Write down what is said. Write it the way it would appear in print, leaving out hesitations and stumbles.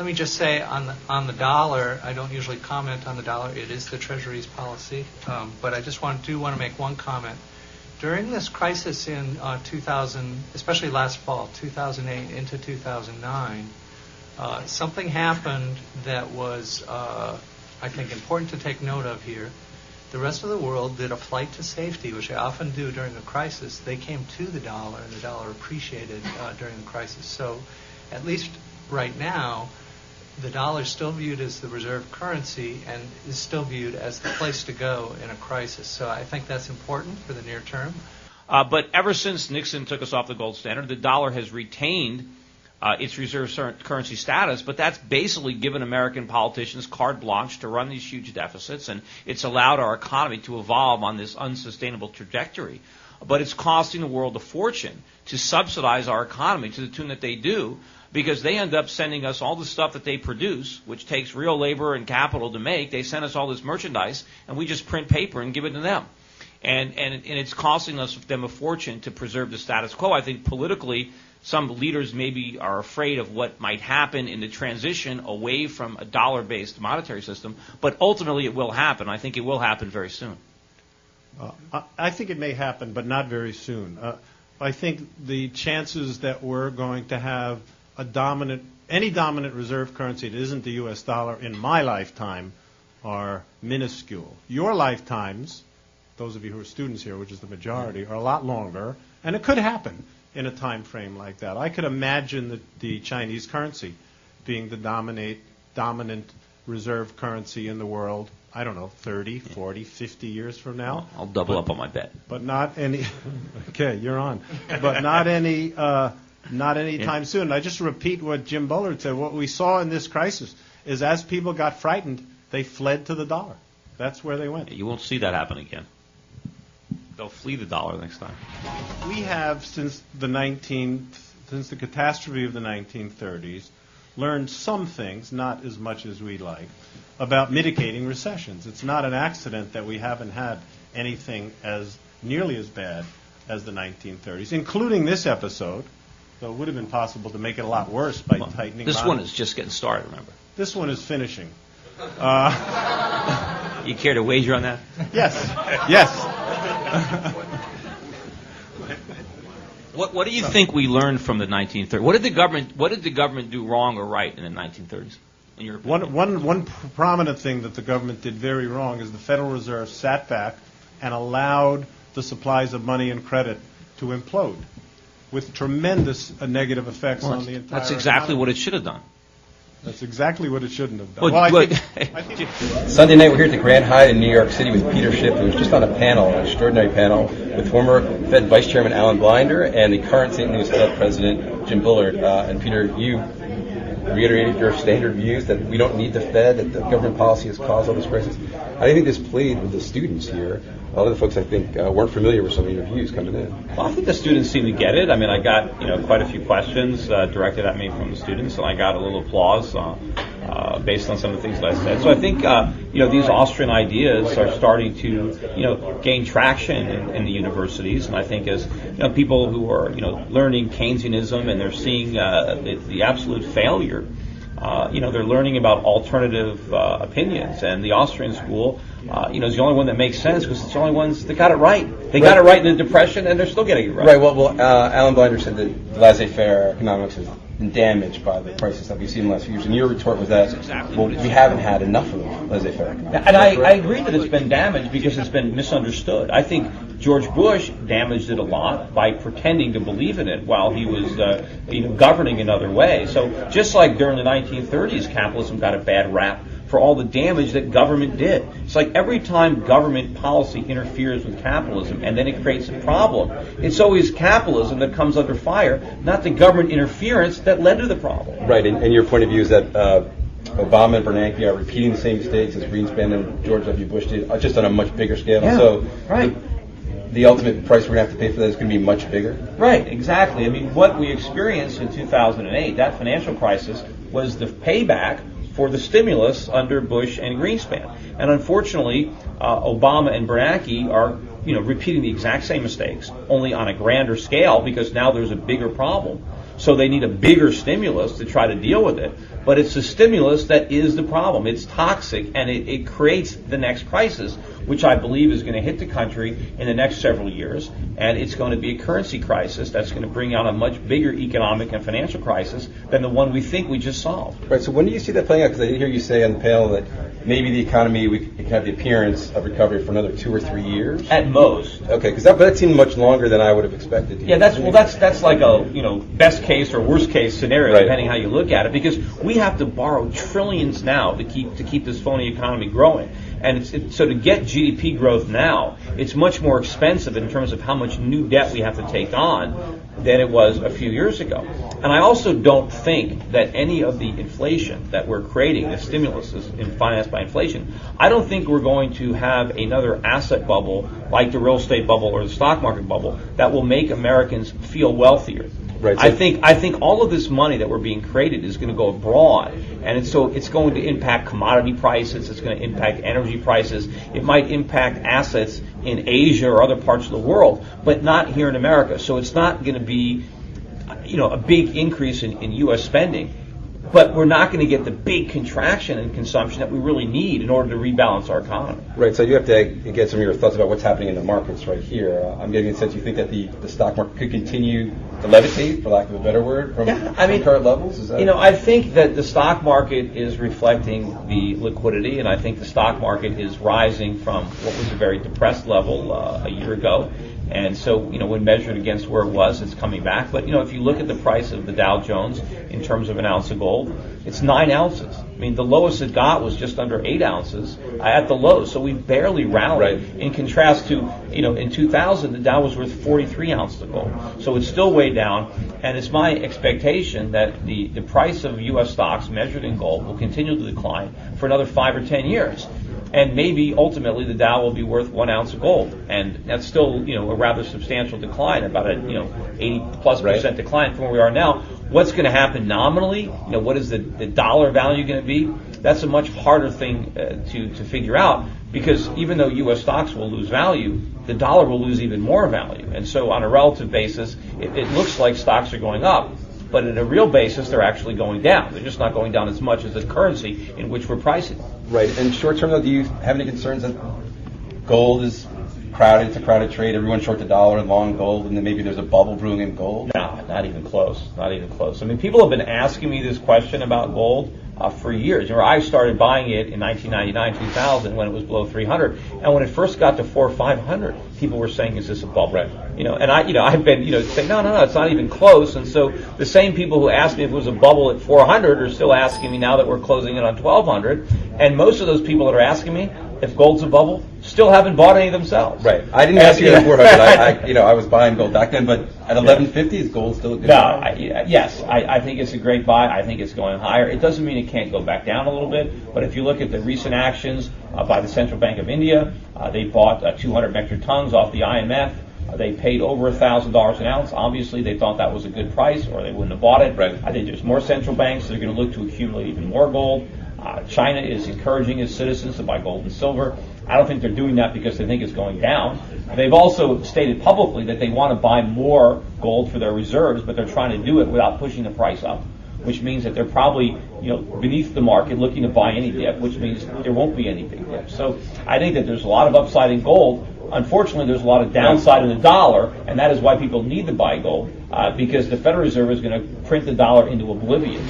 Let me just say on the dollar, I don't usually comment on the dollar. It is the Treasury's policy. But I just want to make one comment. During this crisis in 2000, especially last fall, 2008 into 2009, something happened that was, I think, important to take note of here. The rest of the world did a flight to safety, which they often do during a crisis. They came to the dollar, and the dollar appreciated during the crisis. So at least right now, the dollar is still viewed as the reserve currency and is still viewed as the place to go in a crisis. So I think that's important for the near term. But ever since Nixon took us off the gold standard, the dollar has retained its reserve currency status, but that's basically given American politicians carte blanche to run these huge deficits, and it's allowed our economy to evolve on this unsustainable trajectory. But it's costing the world a fortune to subsidize our economy to the tune that they do, because they end up sending us all the stuff that they produce, which takes real labor and capital to make. They send us all this merchandise, and we just print paper and give it to them. And it's costing them a fortune to preserve the status quo. I think politically, some leaders maybe are afraid of what might happen in the transition away from a dollar-based monetary system, but ultimately it will happen. I think it will happen very soon. I think it may happen, but not very soon. I think the chances that we're going to have any dominant reserve currency that isn't the U.S. dollar in my lifetime are minuscule. Your lifetimes, those of you who are students here, which is the majority, are a lot longer, and it could happen in a time frame like that. I could imagine the Chinese currency being the dominant reserve currency in the world, I don't know, 30, 40, 50 years from now. I'll double up on my bet. But not any, okay, you're on. But not any time soon. I just repeat what Jim Bullard said. What we saw in this crisis is as people got frightened, they fled to the dollar. That's where they went. You won't see that happen again. They'll flee the dollar next time. We have, since the catastrophe of the 1930s, learned some things, not as much as we'd like, about mitigating recessions. It's not an accident that we haven't had anything as nearly as bad as the 1930s, including this episode, though it would have been possible to make it a lot worse by tightening. This one is just getting started, remember. This one is finishing. You care to wager on that? Yes. Yes. What do you think we learned from the 1930s? What did the government do wrong or right in the 1930s? In your opinion? One prominent thing that the government did very wrong is the Federal Reserve sat back and allowed the supplies of money and credit to implode, with tremendous negative effects on the entire That's exactly economy. what it should have done. That's exactly what it shouldn't have done. Well, I think Sunday night, we're here at the Grand Hyatt in New York City with Peter Schiff, who was just on a panel, an extraordinary panel, with former Fed Vice Chairman Alan Blinder and the current St. Louis Fed President Jim Bullard. And Peter, you reiterated your standard views that we don't need the Fed, that the government policy has caused all this crisis. How do you think this played with the students here? A lot of the folks, I think, weren't familiar with some of your views coming in. Well, I think the students seem to get it. I mean, I got quite a few questions directed at me from the students, and I got a little applause based on some of the things that I said. So I think these Austrian ideas are starting to gain traction in the universities, and I think as people who are learning Keynesianism and they're seeing the absolute failure. They're learning about alternative opinions, and the Austrian school, is the only one that makes sense because it's the only ones that got it right. They got it right in the Depression, and they're still getting it right. Right. Well, Alan Blinder said that laissez-faire economics has been damaged by the crisis that we've seen in the last few years, and your retort was that we haven't had enough of laissez-faire economics. And I agree that it's been damaged because it's been misunderstood. I think George Bush damaged it a lot by pretending to believe in it while he was governing another way. So just like during the 1930s, capitalism got a bad rap for all the damage that government did. It's like every time government policy interferes with capitalism and then it creates a problem, it's always capitalism that comes under fire, not the government interference that led to the problem. Right, and your point of view is that Obama and Bernanke are repeating the same mistakes as Greenspan and George W. Bush did, just on a much bigger scale. Yeah, so right. The ultimate price we're going to have to pay for that is going to be much bigger. Right, exactly. I mean, what we experienced in 2008, that financial crisis, was the payback for the stimulus under Bush and Greenspan. And unfortunately, Obama and Bernanke are repeating the exact same mistakes, only on a grander scale because now there's a bigger problem. So they need a bigger stimulus to try to deal with it. But it's the stimulus that is the problem. It's toxic, and it creates the next crisis, which I believe is going to hit the country in the next several years. And it's going to be a currency crisis that's going to bring out a much bigger economic and financial crisis than the one we think we just solved. Right. So when do you see that playing out? Because I did hear you say on the panel that maybe the economy it can have the appearance of recovery for another 2 or 3 years. At most. Okay, because that seemed much longer than I would have expected. Yeah, that's like a best case or worst case scenario, right, depending how you look at it, because we have to borrow trillions now to keep this phony economy growing. And so to get GDP growth now, it's much more expensive in terms of how much new debt we have to take on than it was a few years ago. And I also don't think that any of the inflation that we're creating, the stimulus is financed by inflation, I don't think we're going to have another asset bubble like the real estate bubble or the stock market bubble that will make Americans feel wealthier. Right. So I think all of this money that we're being created is going to go abroad, and it's going to impact commodity prices. It's going to impact energy prices. It might impact assets in Asia or other parts of the world, but not here in America. So it's not going to be, a big increase in U.S. spending. But we're not going to get the big contraction in consumption that we really need in order to rebalance our economy. Right, so you have to get some of your thoughts about what's happening in the markets right here. I'm getting a sense you think that the stock market could continue to levitate, for lack of a better word, from current levels? Is that I think that the stock market is reflecting the liquidity, and I think the stock market is rising from what was a very depressed level a year ago. And so, when measured against where it was, it's coming back. But, if you look at the price of the Dow Jones in terms of an ounce of gold, it's 9 ounces. I mean, the lowest it got was just under 8 ounces at the low. So we barely rallied. Right. In contrast to, in 2000, the Dow was worth 43 ounces of gold. So it's still way down. And it's my expectation that the price of U.S. stocks measured in gold will continue to decline for another 5 or 10 years. And maybe ultimately the Dow will be worth 1 ounce of gold, and that's still a rather substantial decline, about a 80+% decline from where we are now. What's going to happen nominally? What is the dollar value going to be? That's a much harder thing to figure out, because even though U.S. stocks will lose value, the dollar will lose even more value, and so on a relative basis, it looks like stocks are going up. But at a real basis, they're actually going down. They're just not going down as much as the currency in which we're pricing. Right. And short term, though, do you have any concerns that gold is crowded? It's a crowded trade. Everyone's short the dollar and long gold, and then maybe there's a bubble brewing in gold? No, not even close. Not even close. I mean, people have been asking me this question about gold for years. I started buying it in 1999, 2000, when it was below 300, and when it first got to 400 or 500, people were saying, "Is this a bubble?" Right. And I've been, saying, no, it's not even close. And so the same people who asked me if it was a bubble at 400 are still asking me now that we're closing it on 1200. And most of those people that are asking me if gold's a bubble still haven't bought any themselves. Right. I didn't ask you at 400. I was buying gold back then, but at 1150, is gold still a good buy? Yes, I think it's a great buy. I think it's going higher. It doesn't mean it can't go back down a little bit, but if you look at the recent actions by the Central Bank of India, they bought 200 metric tons off the IMF. They paid over $1,000 an ounce. Obviously, they thought that was a good price, or they wouldn't have bought it. Right. I think there's more central banks that are going to look to accumulate even more gold. China is encouraging its citizens to buy gold and silver. I don't think they're doing that because they think it's going down. They've also stated publicly that they want to buy more gold for their reserves, but they're trying to do it without pushing the price up, which means that they're probably beneath the market looking to buy any dip, which means there won't be any big dip. So I think that there's a lot of upside in gold. Unfortunately, there's a lot of downside in the dollar, and that is why people need to buy gold, because the Federal Reserve is going to print the dollar into oblivion.